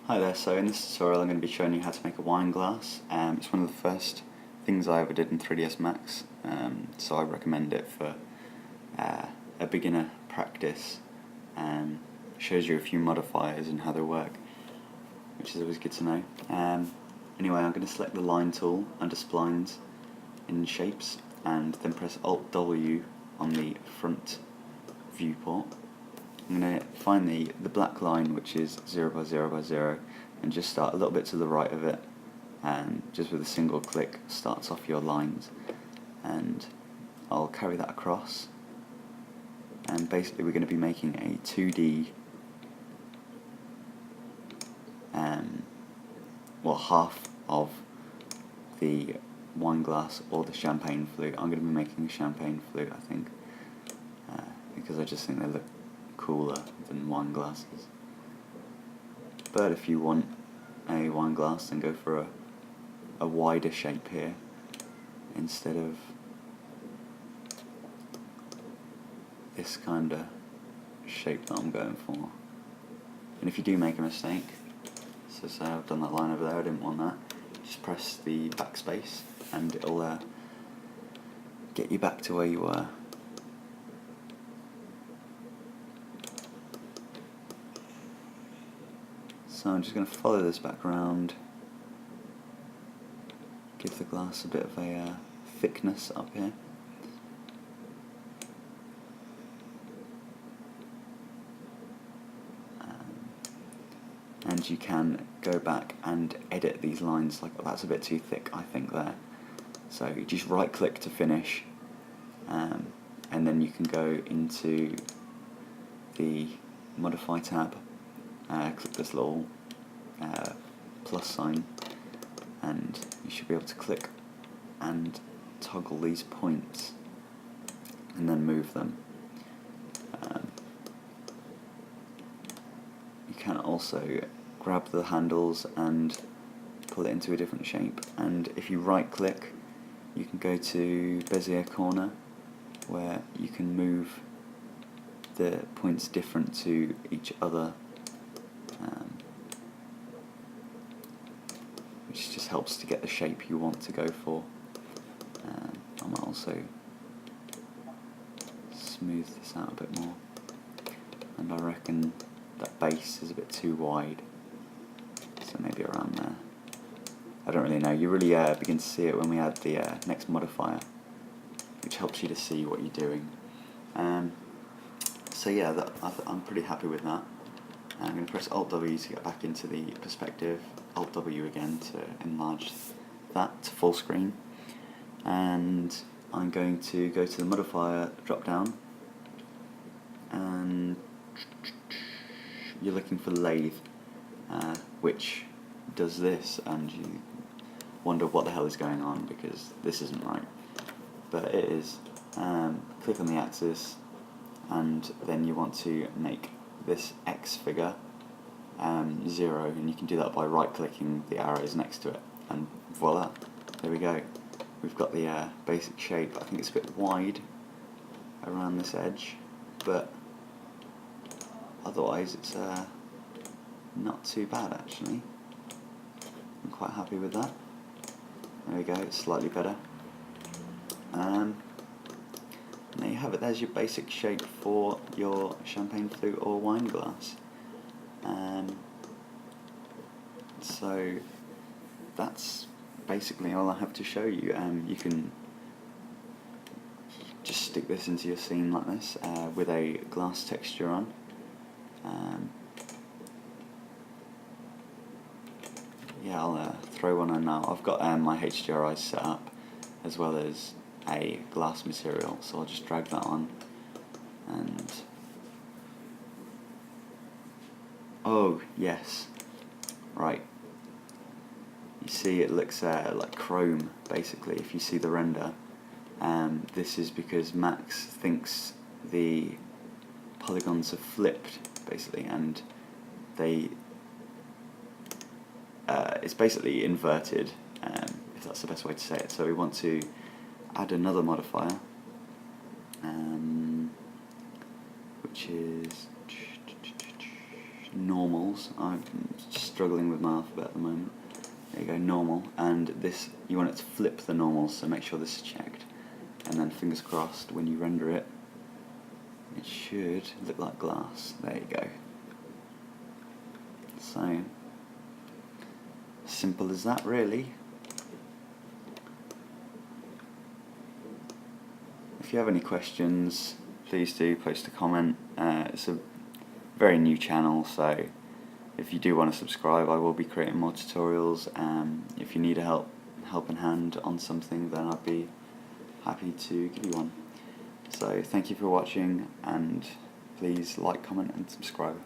Hi there, so in this tutorial I'm going to be showing you how to make a wine glass. It's one of the first things I ever did in 3ds Max, so I recommend it for a beginner practice. Shows you a few modifiers and how they work, which is always good to know. Anyway, I'm going to select the line tool under splines in shapes and then press Alt W on the front viewport. I'm going to find the black line, which is 0 by 0 by 0, and just start a little bit to the right of it, and just with a single click starts off your lines, and I'll carry that across, and basically we're going to be making a 2D half of the wine glass or the champagne flute. I'm going to be making a champagne flute, I think, because I just think they look cooler than wine glasses. But if you want a wine glass, then go for a wider shape here instead of this kind of shape that I'm going for. And if you do make a mistake, so say I've done that line over there, I didn't want that, just press the backspace and it'll get you back to where you were. So I'm just going to follow this background, give the glass a bit of a thickness up here. And you can go back and edit these lines, like, well, that's a bit too thick, I think, there. So you just right click to finish, and then you can go into the modify tab, click this little plus sign, and you should be able to click and toggle these points and then move them. You can also grab the handles and pull it into a different shape, and if you right click you can go to Bezier corner, where you can move the points different to each other, which just helps to get the shape you want to go for. I might also smooth this out a bit more, and I reckon that base is a bit too wide, so maybe around there. I don't really know. You really begin to see it when we add the next modifier, which helps you to see what you're doing. So yeah, I'm pretty happy with that. I'm going to press Alt W to get back into the perspective, Alt W again to enlarge that to full screen, and I'm going to go to the modifier drop down, and you're looking for lathe, which does this, and you wonder what the hell is going on because this isn't right, but it is. Click on the axis, and then you want to make this X figure 0, and you can do that by right clicking the arrows next to it, and voila, there we go. We've got the basic shape. I think it's a bit wide around this edge, but otherwise it's not too bad actually. I'm quite happy with that. There we go, it's slightly better. There you have it, there's your basic shape for your champagne flute or wine glass. So that's basically all I have to show you. You can just stick this into your scene like this, with a glass texture on. Yeah, I'll throw one on now. I've got my HDRI set up as well as a glass material, so I'll just drag that on, and oh yes, right, you see it looks like chrome basically if you see the render. This is because Max thinks the polygons have flipped basically, and it's basically inverted, if that's the best way to say it. So we want to add another modifier, which is normals. I'm struggling with my alphabet at the moment. There you go, normal, and this, you want it to flip the normals, so make sure this is checked. And then fingers crossed, when you render it, it should look like glass. There you go. So, simple as that really. If you have any questions, please do post a comment. It's a very new channel, so if you do want to subscribe, I will be creating more tutorials. If you need a helping hand on something, then I'd be happy to give you one. So thank you for watching, and please like, comment and subscribe.